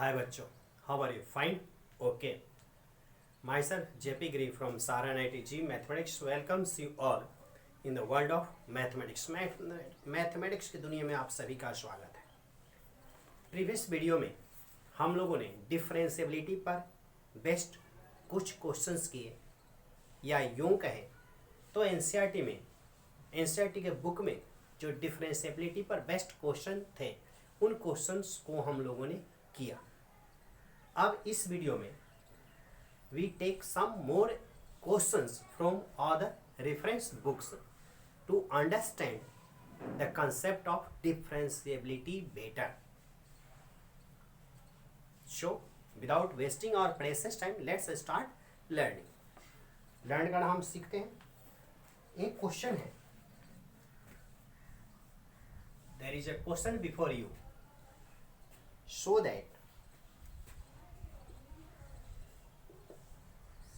Hi बच्चों, how are you? Fine? Okay. Myself JP Giri from Saran ITG Mathematics welcomes you all in the world of mathematics. Mathematics की दुनिया में आप सभी का स्वागत है। प्रीवियस वीडियो में हम लोगों ने डिफरेंशियबिलिटी पर बेस्ट कुछ क्वेश्चंस किए, या यूँ कहें तो एनसीईआरटी के बुक में जो डिफरेंशियबिलिटी पर बेस्ट क्वेश्चन थे उन क्वेश्चंस को हम लोगों ने किया। अब इस वीडियो में we take some more questions from other reference books to understand the concept of differentiability better. So without wasting our precious time let's start learn करना हम सीखते हैं। एक क्वेश्चन है, there is a question before you,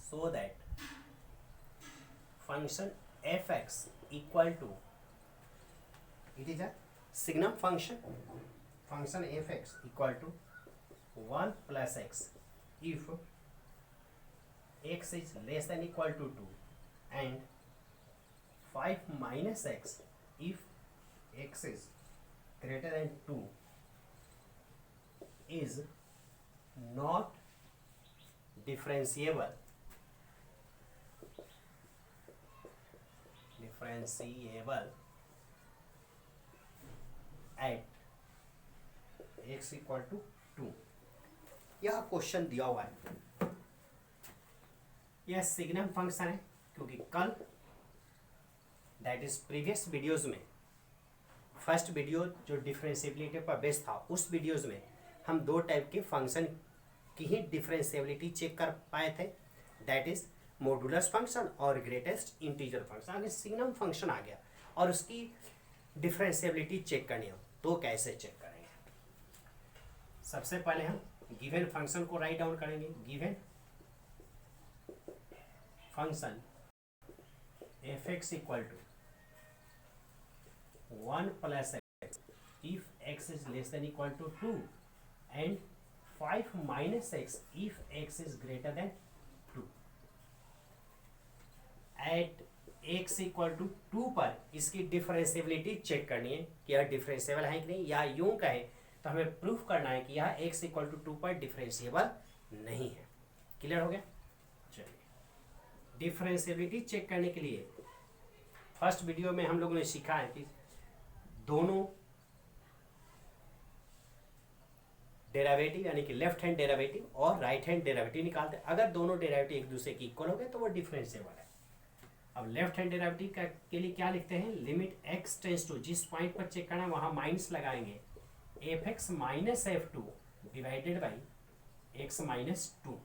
so that function fx equal to, it is a signum function fx equal to 1 plus x if x is less than equal to 2 and 5 minus x if x is greater than 2 is not differentiable at x equal to 2। यह question दिया हुआ है। यह signum function है क्योंकि कल that is previous videos में first video जो डिफरेंशियबिलिटी पर बेस्ड था, उस वीडियोज में हम दो टाइप के फंक्शन की ही डिफरेंशियबिलिटी चेक कर पाए थे, दैट इज मॉडुलस फंक्शन और ग्रेटेस्ट इंटीजर फंक्शन। अगर सिग्नम फंक्शन आ गया और उसकी डिफरेंशियबिलिटी चेक करनी हो तो कैसे चेक करेंगे? सबसे पहले हम गिवन फंक्शन को राइट डाउन करेंगे। Given function F X equal to 1 plus x if x is less than equal to 2 and 5 minus x if x is greater than 2। at x equal to 2 पर इसकी differentiability check करनी है कि यह differentiable है कि नहीं, या यूं कहे तो हमें प्रूफ करना है कि यह x equal to 2 पर डिफरेंशियबल नहीं है। क्लियर हो गया? चलिए, डिफरेंशियबिलिटी चेक करने के लिए फर्स्ट वीडियो में हम लोगों ने सीखा है कि दोनों डेरिवेटिव यानी कि लेफ्ट हैंड डेरिवेटिव और राइट हैंड डेरिवेटिव निकालते हैं। अगर दोनों डेरिवेटिव एक दूसरे की इक्वल हो गए तो वो डिफरेंशियबल है। अब लेफ्ट हैंड डेरिवेटिव के लिए क्या लिखते हैं? लिमिट x टेंस टू, जिस पॉइंट पर चेक करना है वहां माइनस लगाएंगे, F X minus F two divided by x minus two.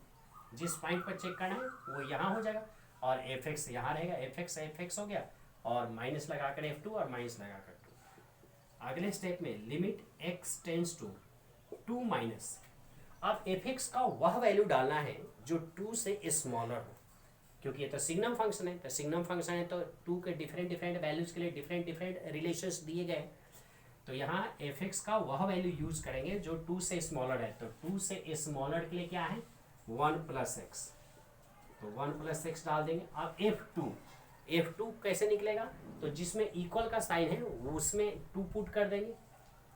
जिस पॉइंट पर चेक करना है वो यहाँ हो जाएगा और एफ एक्स यहाँ रहेगा। एफ एक्स हो गया और माइनस लगाकर एफ टू और माइनस लगाकर। अगले स्टेप में limit x tends to 2 minus. अब एफ एक्स का वह वैल्यू डालना है जो 2 से स्मॉलर हो, क्योंकि ये तो सिग्नम फंक्शन है। तो सिग्नम फंक्शन है तो 2 के डिफरेंट वैल्यूज के लिए डिफरेंट रिलेशंस दिए गए। तो यहाँ एफ एक्स का वह वैल्यू यूज करेंगे जो 2 से स्मॉलर है। तो 2 से स्मॉलर के लिए क्या है? 1 प्लस एक्स। तो 1 प्लस एक्स डाल देंगे। अब एफ टू कैसे निकलेगा? तो जिसमें इक्वल का साइन है उसमें 2 पुट कर देंगे,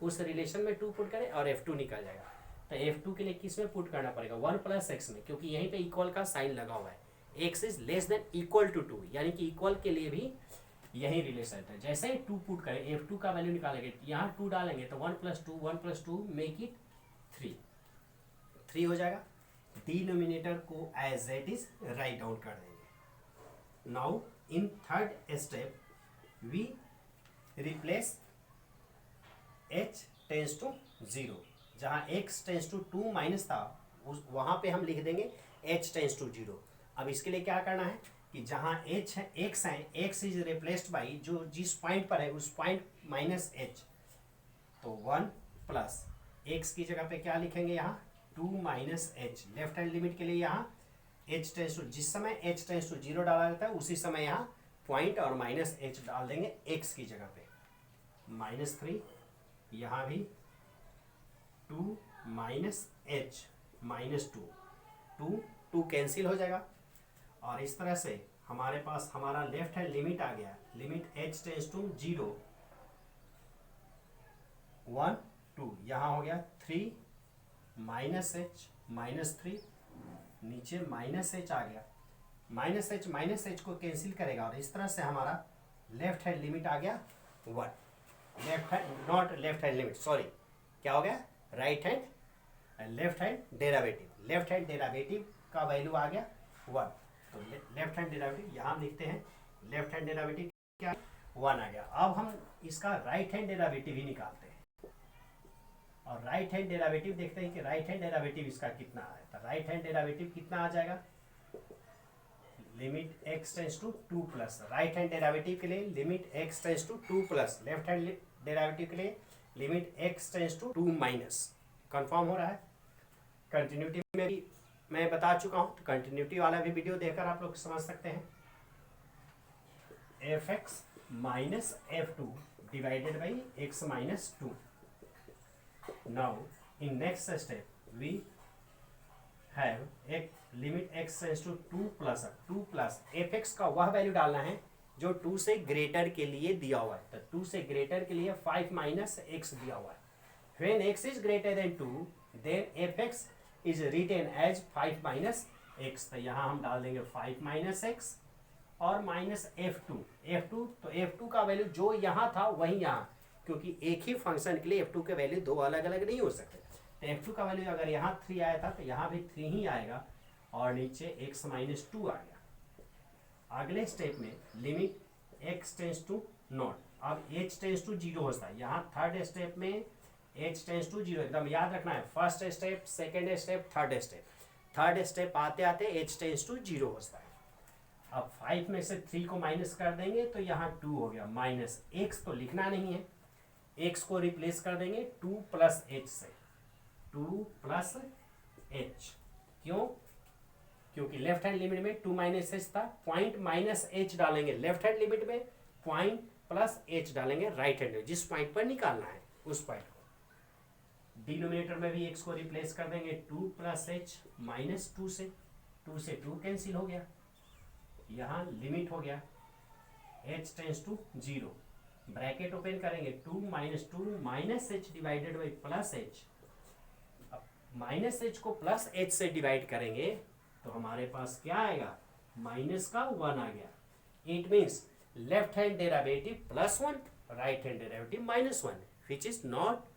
उस रिलेशन में 2 पुट करें और F2 निकल जाएगा। तो F2 के लिए किस में पुट करना पड़ेगा? 1 प्लस एक्स में, क्योंकि यहीं पे इक्वल का साइन लगा हुआ है। X is less than equal to 2, यानी कि इक्वल के लिए भी यही रिलेशन है। जैसे ही 2 पुट करें, F2 का वैल्यू निकालेंगे, यहाँ 2 डालेंगे तो 1 प्लस 2 मेक इट 3 हो जाएगा। डिनोमिनेटर को as it is write down कर देंगे। Now in third step we replace h tends to 0। जहाँ x tends to 2 माइनस था वहाँ पे हम लिख देंगे h tends to 0। अब इसके लिए क्या करना है कि जहाँ h है x है, x इज रिप्लेस्ड बाई जो जिस पॉइंट पर है उस पॉइंट माइनस h। तो 1 प्लस x की जगह पे क्या लिखेंगे? यहाँ 2 minus h। Left hand limit के लिए यहाँ h टेंस टू, जिस समय h टेंस टू 0 डाला जाता है उसी समय यहाँ पॉइंट और माइनस h डाल देंगे x की जगह पे। -3, यहाँ भी 2 minus H minus two, two two cancel हो जाएगा और इस तरह से हमारे पास हमारा लेफ्ट हैंड लिमिट आ गया, लिमिट एच टेंस टू 0 1 2, यहाँ हो गया 3 माइनस एच माइनस 3, नीचे माइनस एच आ गया, माइनस एच को कैंसिल करेगा और इस तरह से हमारा लेफ्ट हैंड लिमिट आ गया 1, left hand not left hand limit sorry, क्या हो गया right hand left hand derivative, left hand derivative का वैल्यू आ गया 1, तो लेफ्ट हैंड डेरावेटिव यहाँ हम लिखते हैं, लेफ्ट हैंड डेरावेटिव क्या 1 आ गया। अब हम इसका राइट हैंड डेरावेटिव ही निकालते हैं और राइट हैंड डेरावेटिव देखते हैं कि राइट हैंड डेरावेटिव इसका कितना है, तो राइट हैंड डेरावेटिव कितना आ जाएगा, limit X tends to 2 plus, right hand derivative के लिए limit X tends to 2 plus, left hand derivative के लिए limit X tends to 2 minus. Confirm हो रहा है? कंटिन्यूटी में भी मैं बता चुका हूं, तो कंटिन्यूटी वाला भी वीडियो देखकर आप लोग समझ सकते हैं। F X minus F two divided by x minus 2। Now in next step we have एक limit X tends to 2 plus F X का वह वैल्यू डालना है जो 2 से ग्रेटर के लिए दिया हुआ है, तो 2 से ग्रेटर के लिए 5 माइनस एक्स दिया हुआ है। When X is greater than 2 then F X is written as 5 minus X, तो यहाँ हम डाल देंगे 5 माइनस एक्स और माइनस F2, तो F2 का वैल्यू जो यहाँ था वही यहाँ, क्योंकि एक ही फंक्शन के लिए F2 के वैल्यू दो अलग अलग नहीं हो सकते, तो F2 का वैल्यू अगर यहाँ 3 आया था तो यहाँ भी 3 ही आएगा और नीचे x माइनस 2 आ गया। अगले स्टेप में limit x tends to naught, अब h टेंस टू 0 होता है, यहाँ थर्ड स्टेप में h टेंस टू 0 एकदम याद रखना है, first step second step third step आते आते h टेंस टू 0 होता है। अब 5 में से 3 को माइनस कर देंगे तो यहाँ 2 हो गया, माइनस x तो लिखना नहीं है, x को रिप्लेस कर देंगे 2 प्लस एच से, 2 प्लस एच, क्यों? क्योंकि लेफ्ट हैंड लिमिट में 2 माइनस एच था, पॉइंट माइनस एच डालेंगे लेफ्ट हैंड लिमिट में, पॉइंट प्लस एच डालेंगे राइट हैंड में, जिस पॉइंट पर निकालना है उस पॉइंट को। डिनोमिनेटर में भी x को रिप्लेस कर देंगे 2 प्लस एच माइनस 2 से, 2 से 2 कैंसिल हो गया, यहाँ लिमिट हो गया h tends to 0, bracket open करेंगे 2 minus 2 minus H divided by plus H, अब माइनस एच को प्लस एच से डिवाइड करेंगे तो हमारे पास क्या आएगा, माइनस का 1 आ गया। It means left hand derivative +1, right hand derivative -1, which is not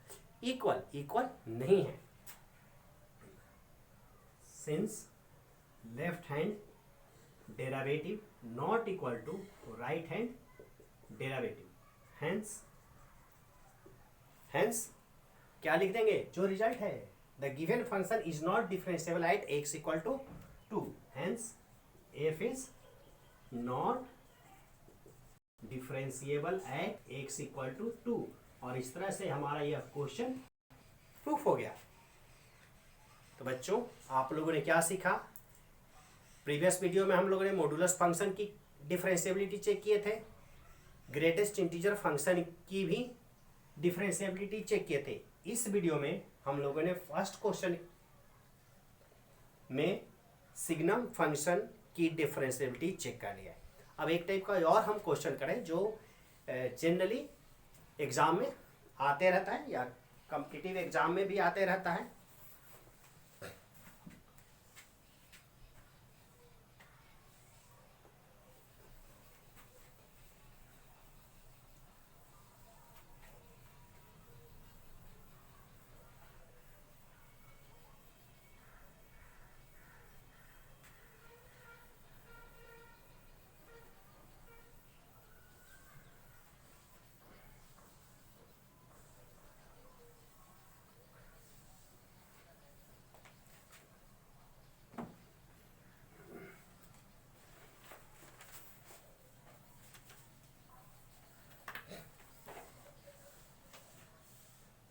equal, equal नहीं है, since left hand derivative not equal to right hand derivative, hence क्या लिख देंगे, जो रिजल्ट है, the given function is not differentiable at x equal to 2, hence f is not differentiable at x equal to 2, और इस तरह से हमारा यह क्वेश्चन प्रूफ हो गया। तो बच्चों आप लोगों ने क्या सीखा, प्रीवियस वीडियो में हम लोगों ने मॉडुलस फंक्शन की डिफरेंशिएबिलिटी चेक किए थे, ग्रेटेस्ट इंटीजर फंक्शन की भी डिफरेंशिएबिलिटी चेक किए थे। इस वीडियो में हम लोगों ने फर्स्ट क्वेश्चन में सिग्नम फंक्शन की डिफरेंशिएबिलिटी चेक कर लिया है। अब एक टाइप का और हम क्वेश्चन करें जो जनरली एग्जाम में आते रहता है या कॉम्पिटिटिव एग्जाम में भी आते रहता है।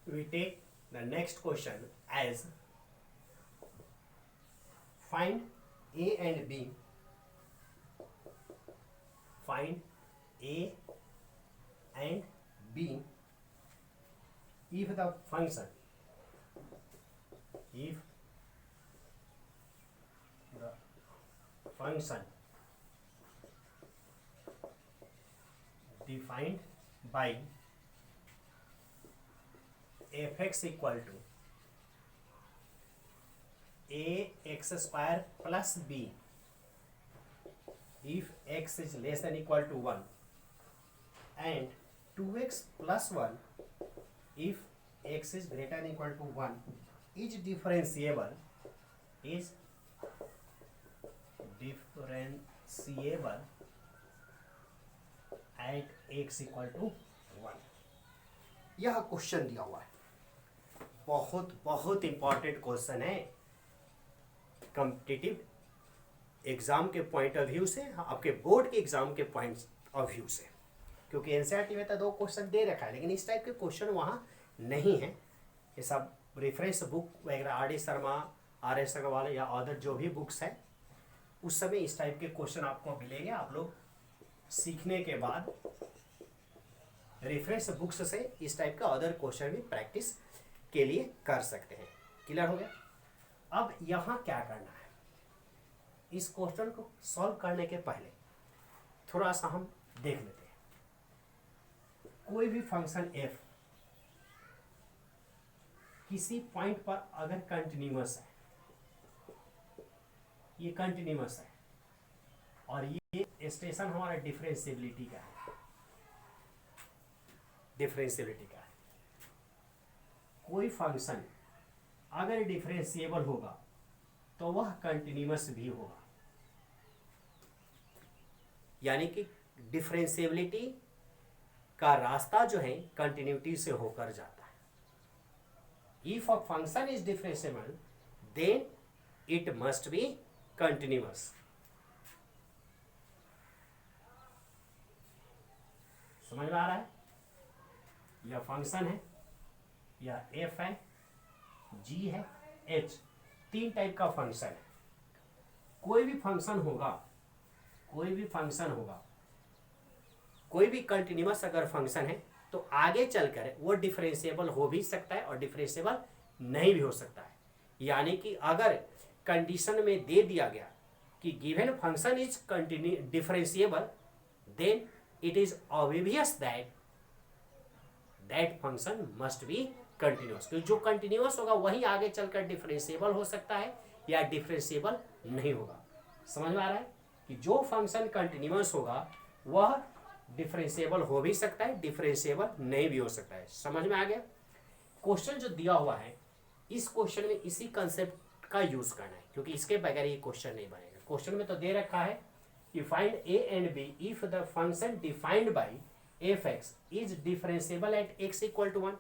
We take the next question as find A and B, find A and B if the function if the function defined by fx equal to ax square plus b, if x is less than equal to 1, and 2x plus 1 if x is greater than equal to 1 is differentiable at x equal to 1। यह question दिया हुआ है, बहुत बहुत important question है competitive exam के point of view से, आपके बोर्ड के एग्जाम के पॉइंट ऑफ व्यू से, क्योंकि एनसीईआरटी में तो 2 क्वेश्चन दे रखा है, लेकिन इस टाइप के क्वेश्चन वहाँ नहीं है। ये सब रेफरेंस बुक वगैरह आर.डी. शर्मा, आर.एस. अग्रवाल या अदर जो भी बुक्स है, उस समय इस टाइप के क्वेश्चन आपको मिलेंगे। आप लोग सीखने के बाद रेफरेंस बुक्स से इस टाइप का अदर क्वेश्चन भी प्रैक्टिस के लिए कर सकते हैं। क्लियर हो गया? अब यहाँ क्या करना है, इस क्वेश्चन को सॉल्व करने के पहले थोड़ा सा हम देख लेते हैं। कोई भी फंक्शन f किसी पॉइंट पर अगर कंटिन्यूअस है, ये कंटिन्यूअस है और ये स्टेशन हमारा डिफरेंशिएबिलिटी का है, डिफरेंशिएबिलिटी का है। कोई फंक्शन अगर डिफरेंशिएबल होगा तो वह कंटिन्यूअस भी होगा, यानी कि डिफरेंशिएबिलिटी का रास्ता जो है कंटिन्यूटी से होकर जाता है। If a function is differentiable then it must be continuous. समझ में आ रहा है? यह फंक्शन है, यह f है, g है, h, 3 टाइप का फंक्शन है। कोई भी फंक्शन होगा, कोई भी फंक्शन होगा, कोई भी कंटिन्यूअस अगर फंक्शन है तो आगे चलकर वो डिफरेंशिएबल हो भी सकता है और डिफरेंशिएबल नहीं भी हो सकता है। यानी कि अगर कंडीशन में दे दिया गया कि given function is differentiable, then it is obvious that that function must be continuous, क्योंकि जो कंटिन्यूअस होगा वही आगे चलकर डिफरेंशिएबल हो सकता है या डिफरेंशिएबल नहीं होगा। समझ में आ रहा है कि जो फंक्शन कंटिन्यूअस होगा वह डिफरेंशिएबल हो भी सकता है, डिफरेंशिएबल नहीं भी हो सकता है। समझ में आ गया? क्वेश्चन जो दिया हुआ है, इस क्वेश्चन में इसी कंसेप्ट का यूज करना है, क्योंकि इसके बगैर ये क्वेश्चन नहीं बनेगा। क्वेश्चन में तो दे रखा है कि find a and b if the function defined by f(x) is differentiable at x equal to 1।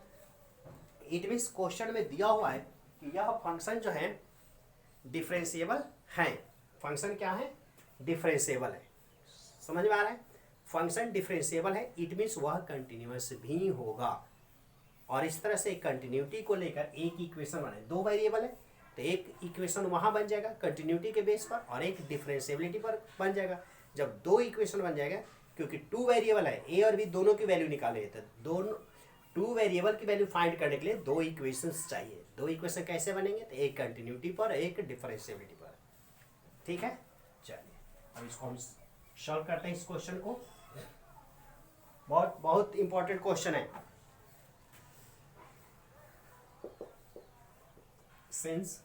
It means question में दिया हुआ है कि यह फंक्शन जो है डिफरेंशिएबल है। फंक्शन क्या है? डिफरेंशिएबल है। समझ में आ रहा है? फंक्शन डिफरेंशिएबल है, इट मीन्स वह कंटिन्यूअस भी होगा। और इस तरह से कंटिन्यूटी को लेकर एक इक्वेशन बने, 2 वेरिएबल है तो एक इक्वेशन वहां बन जाएगा कंटिन्यूटी के बेस पर और एक डिफरेंशिएबिलिटी पर बन जाएगा। जब 2 इक्वेशन बन जाएगा, क्योंकि 2 वेरिएबल है, ए और बी दोनों की वैल्यू निकाले, तो दोनों 2 वेरिएबल की वैल्यू फाइंड करने के लिए 2 इक्वेशंस चाहिए। 2 इक्वेशन कैसे बनेंगे? तो एक कंटिन्यूटी पर, एक डिफरेंशिएबिलिटी पर। ठीक है, चलिए अब इसको हम सॉल्व करते हैं इस क्वेश्चन को। बहुत बहुत इंपॉर्टेंट क्वेश्चन है। Since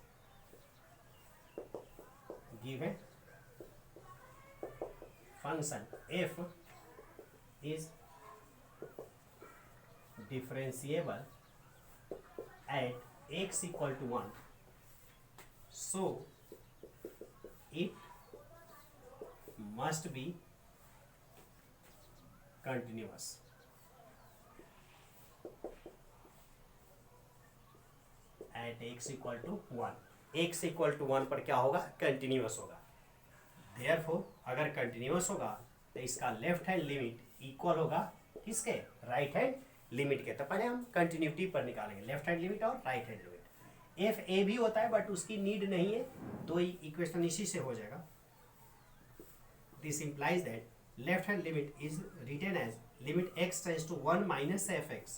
given function f is differentiable at x equal to 1, so it must be continuous। At x equal to 1, x equal to 1 पर क्या होगा? कंटिन्यूअस होगा। देयरफॉर अगर कंटिन्यूअस होगा तो इसका लेफ्ट हैंड लिमिट इक्वल होगा किसके? राइट हैंड लिमिट के। तो पहले हम कंटिन्यूटी पर निकालेंगे, लेफ्ट हैंड लिमिट और right hand limit. F A भी होता है बट उसकी नीड नहीं है, 2 इक्वेशन इसी से हो जाएगा। This implies that left hand limit is written as limit x tends to 1 minus fx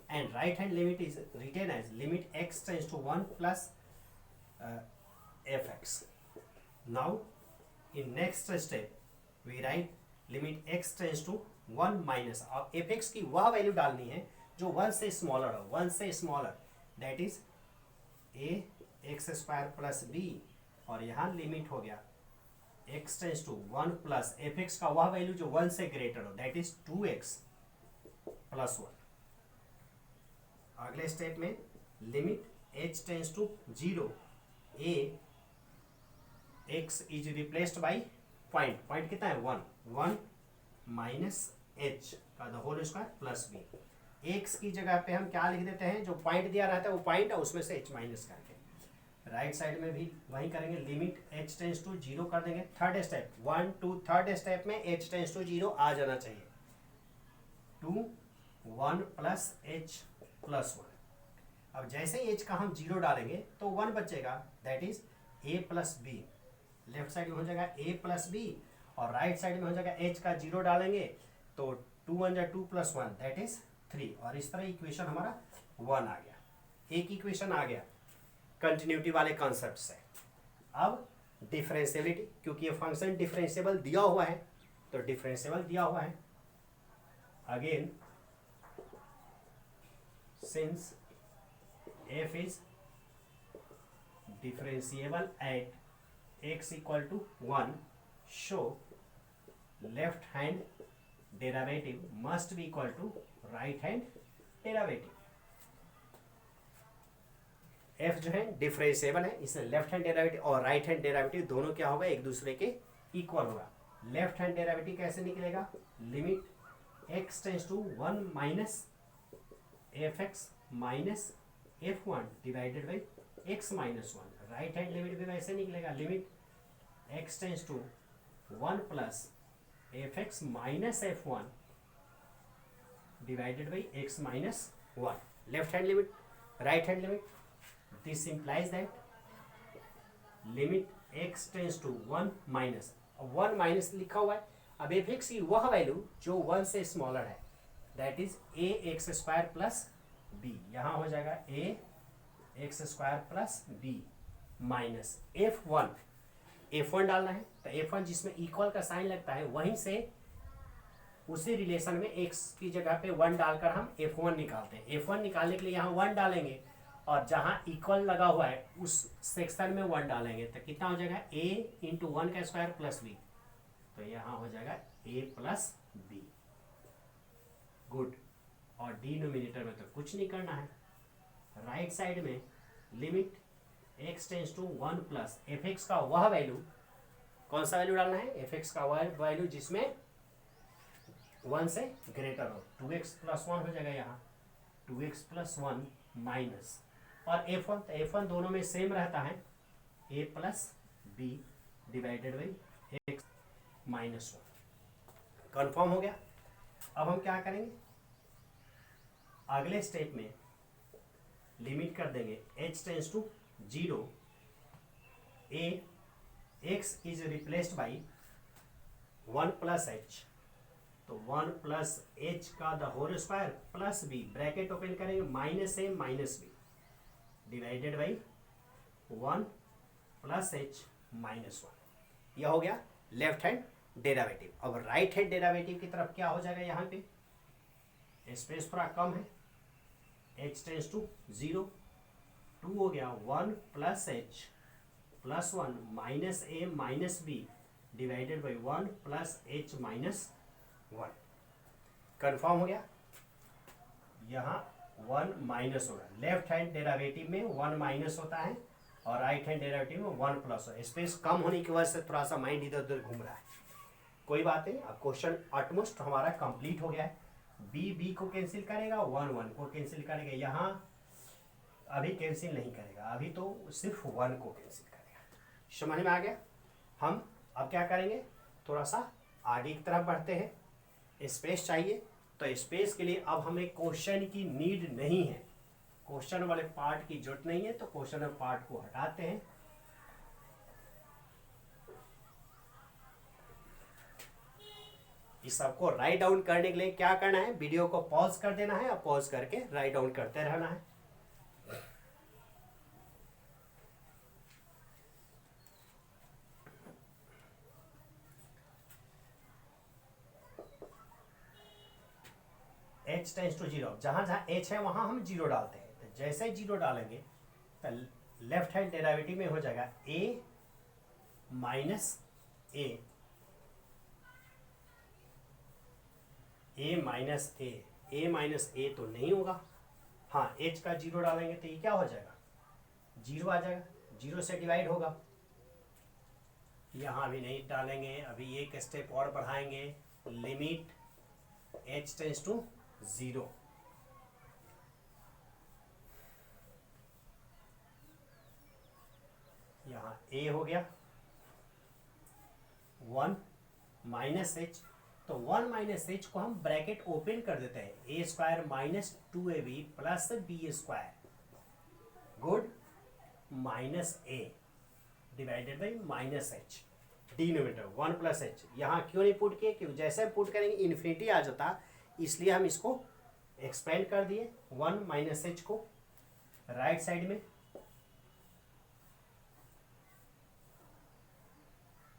and right hand limit is written as limit x tends to 1 plus F X. Now in next step we write limit X tends to 1 minus. अब F X की वह value डालनी है जो 1 से smaller हो, 1 से smaller, that is A X square plus B. और यहाँ लिमिट हो गया X tends to 1 plus F X का वह वैल्यू जो 1 से ग्रेटर हो, दैट इज 2x प्लस 1. अगले स्टेप में limit h tends to 0, A x is replaced by point. Point कितना है 1 माइनस h का the whole square plus b. x की जगह पे हम क्या लिख देते हैं, जो पॉइंट दिया रहता है वो पॉइंट है, उसमें से h माइनस करके. राइट साइड में भी वही करेंगे, लिमिट h टेंस टू 0 कर देंगे. थर्ड स्टेप 1 2 थर्ड स्टेप में h टेंस टू 0 आ जाना चाहिए. 2 1 प्लस h प्लस 1. अब जैसे ही h का हम 0 डालेंगे तो 1 बचेगा, that is a plus B. Left side में हो जाएगा a प्लस बी और राइट साइड में हो जाएगा h का 0 डालेंगे तो 2 1 जा 2 प्लस 1 दैट इज 3. और इस तरह इक्वेशन हमारा 1 आ गया. एक इक्वेशन आ गया कंटिन्यूटी वाले कॉन्सेप्ट से. अब डिफरेंशियबिलिटी, क्योंकि ये फंक्शन डिफरेंशिएबल दिया हुआ है तो डिफरेंशिएबल दिया हुआ है. Again since f is differentiable at x equal to 1, show left hand derivative must be equal to right hand derivative. f जो है डिफरेंशिएबल है, इसलिए लेफ्ट हैंड डेरिवेटिव और राइट हैंड डेरिवेटिव दोनों क्या होगा, एक दूसरे के इक्वल होगा. लेफ्ट हैंड डेरिवेटिव कैसे निकलेगा, limit x tends to 1 minus F X minus f1 divided by x minus 1. Right hand limit भी वैसे निकलेगा, limit x tends to 1 plus F X minus f1 divided by x minus 1. Left hand limit, right hand limit. This implies that limit x tends to 1 minus. 1 minus लिखा हुआ है. अब F X की वह value जो 1 से smaller है, that is A X square plus B. यहाँ हो जाएगा A X square plus B minus f1 डालना है. तो f1 जिसमें इक्वल का साइन लगता है वहीं से उसी रिलेशन में x की जगह पे 1 डालकर हम f1 निकालते हैं. f1 निकालने के लिए यहाँ 1 डालेंगे और जहाँ इक्वल लगा हुआ है उस सेक्शन में 1 डालेंगे तो कितना हो जाएगा a इंटू 1 का स्क्वायर प्लस b. तो यहाँ हो जाएगा a प्लस बी. गुड. और डिनोमिनेटर में तो कुछ नहीं करना है. राइट साइड में limit x tends to 1 plus F X का वह वैल्यू, कौन सा वैल्यू डालना है, एफ एक्स का वह वैल्यू जिसमें 1 से ग्रेटर हो. 2x प्लस 1 हो जाएगा यहाँ 2x प्लस 1 माइनस और f1, तो f1 दोनों में सेम रहता है a plus b divided by x minus 1. Confirm हो गया. अब हम क्या करेंगे, अगले स्टेप में लिमिट कर देंगे h tends to 0, a x is replaced by 1 plus h. तो 1 प्लस h का the whole square plus b, bracket open करेंगे, minus a minus b divided by 1 plus h minus 1. यह हो गया लेफ्ट हैंड डेरिवेटिव. अब right hand derivative की तरफ क्या हो जाएगा, यहाँ पे स्पेस थोड़ा कम है, h टेंस टू 0, 2 हो गया 1 plus h plus 1 minus a minus b divided by 1 plus h minus 1. Confirm हो गया. यहाँ 1 माइनस होगा. लेफ्ट हैंड डेरिवेटिव में 1 माइनस होता है और राइट हैंड डेरिवेटिव में 1 प्लस होता है. स्पेस कम होने की वजह से थोड़ा सा माइंड इधर उधर घूम रहा है. कोई बात नहीं. अब क्वेश्चन ऑलमोस्ट हमारा कंप्लीट हो गया है. बी को कैंसिल करेगा, 1 को कैंसिल करेगा. यहाँ अभी कैंसिल नहीं करेगा, अभी तो सिर्फ 1 को कैंसिल करेगा. समझ में आ गया. हम अब क्या करेंगे, थोड़ा सा आगे की तरफ बढ़ते हैं. स्पेस चाहिए तो स्पेस के लिए अब हमें क्वेश्चन की नीड नहीं है, क्वेश्चन वाले पार्ट की जरूरत नहीं है, तो क्वेश्चन वाले पार्ट को हटाते हैं. इस सबको राइट डाउन करने के लिए क्या करना है, वीडियो को पॉज कर देना है और पॉज करके राइट डाउन करते रहना है. h टेंस टू जीरो, जहाँ जहाँ h है वहाँ हम जीरो डालते हैं, तो जैसे जीरो डालेंगे तो लेफ्ट हैंड डेरिवेटिव में हो जाएगा a minus a, a minus a तो नहीं होगा, हाँ h का जीरो डालेंगे तो ये क्या हो जाएगा, जीरो आ जाएगा, जीरो से डिवाइड होगा। यहाँ भी नहीं डालेंगे, अभी एक स्टेप और बढ़ाएंगे, limit h tends to zero, यहाँ a हो गया 1 माइनस h, तो 1 माइनस h को हम ब्रैकेट ओपन कर देते हैं, a square minus 2ab plus b square, good, minus a divided by minus h, denominator 1 plus h। यहाँ क्यों नहीं पुट किए, क्योंकि जैसे हम पुट करेंगे इन्फिनिटी आ जाता, इसलिए हम इसको एक्सपेंड कर दिए 1 माइनस h को राइट साइड में,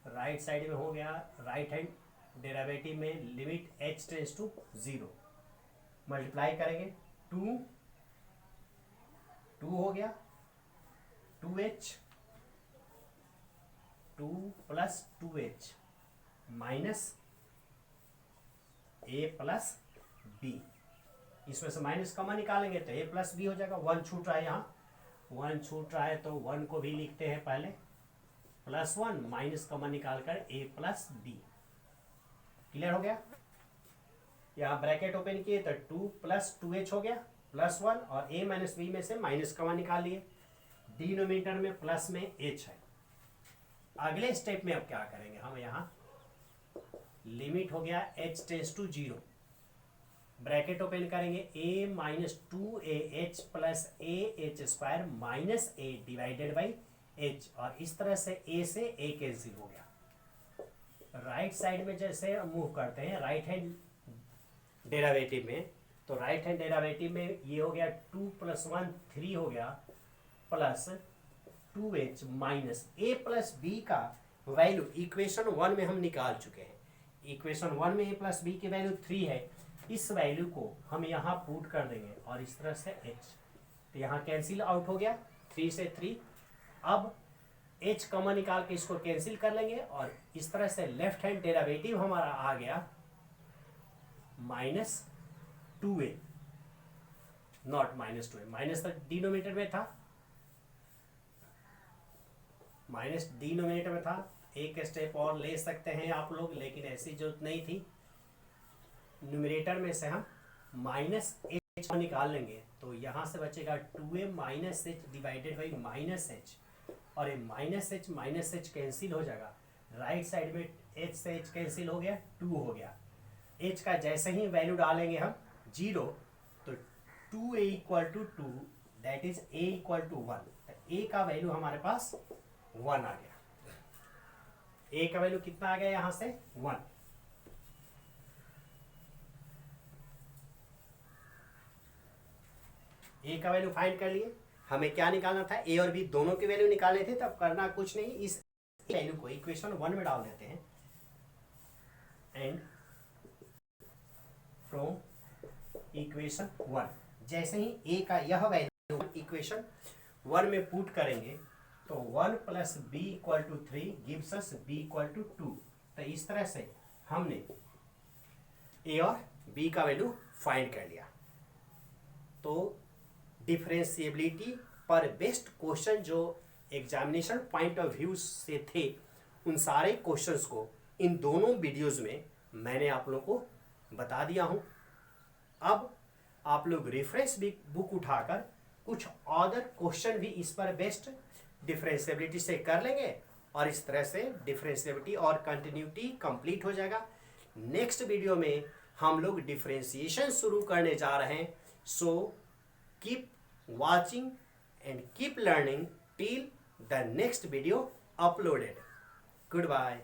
राइट साइड में हो गया, राइट हैंड डेरिवेटिव में limit h tends to zero, multiply करेंगे 2 हो गया 2h 2 plus 2h minus a plus b, इसमें से माइनस कॉमन निकालेंगे तो a प्लस b हो जाएगा, 1 छूट रहा है, यहाँ 1 छूट रहा है तो 1 को भी लिखते हैं पहले, प्लस 1 माइनस कॉमन निकालकर a प्लस b, क्लियर हो गया। यहाँ ब्रैकेट ओपन किए तो 2 प्लस 2h हो गया प्लस 1, और a माइनस b में से माइनस कॉमन निकाल लिए, डिनोमिनेटर में प्लस में h है। अगले स्टेप में अब क्या करेंगे, हम यहाँ लिमिट हो गया h tends to zero, bracket open करेंगे a minus 2ah plus ah square minus a divided by h, और इस तरह से a से a कैंसिल हो गया। राइट साइड में जैसे मूव करते हैं राइट हैंड डेरिवेटिव में, तो राइट हैंड डेरिवेटिव में ये हो गया 2 प्लस 1 3 हो गया plus 2h minus a plus b का वैल्यू इक्वेशन 1 में हम निकाल चुके हैं, इक्वेशन 1 में a प्लस b की वैल्यू 3 है, इस वैल्यू को हम यहाँ पुट कर देंगे और इस तरह से h, तो यहाँ कैंसिल आउट हो गया 3 से 3, अब h कॉमन निकाल के इसको कैंसिल कर लेंगे और इस तरह से लेफ्ट हैंड डेरिवेटिव हमारा आ गया minus 2a, not minus 2a, minus तक डिनोमिनेटर में था, माइनस डिनोमिनेटर में था, एक स्टेप और ले सकते हैं आप लोग, लेकिन ऐसी जरूरत नहीं थी, न्यूमरेटर में से हम माइनस h को निकाल लेंगे तो यहाँ से बचेगा 2a minus h divided by minus h, और ये माइनस h कैंसिल हो जाएगा, राइट साइड में h से h कैंसिल हो गया, 2 हो गया, h का जैसे ही वैल्यू डालेंगे हम 0 तो 2a equal to 2, that is a equal to 1, तो a का वैल्यू हमारे पास 1 आ गया, a का वैल्यू कितना आ गया यहाँ से 1। a का वैल्यू फाइंड कर लिए, हमें क्या निकालना था, a और b दोनों के वैल्यू निकालने थे, तब करना कुछ नहीं, इस वैल्यू को इक्वेशन 1 में डाल देते हैं, एंड फ्रॉम इक्वेशन 1 जैसे ही a का यह वैल्यू इक्वेशन 1 में पुट करेंगे तो 1 plus b equal to 3 gives us b equal to 2, तो इस तरह से हमने a और b का वैल्यू फाइंड कर लिया। तो डिफरेंशिएबिलिटी पर बेस्ट क्वेश्चन जो एग्जामिनेशन पॉइंट ऑफ व्यू से थे, उन सारे क्वेश्चंस को इन दोनों वीडियोस में मैंने आप लोगों को बता दिया हूं। अब आप लोग रेफरेंस बुक उठाकर कुछ अदर क्वेश्चन भी इस पर बेस्ट डिफरेंशिएबिलिटी से कर लेंगे, और इस तरह से डिफरेंशिएबिलिटी और कंटिन्यूटी कंप्लीट हो जाएगा। नेक्स्ट वीडियो में हम लोग डिफरेंशिएशन शुरू करने जा रहे हैं। So keep watching and keep learning till the next video uploaded. Goodbye.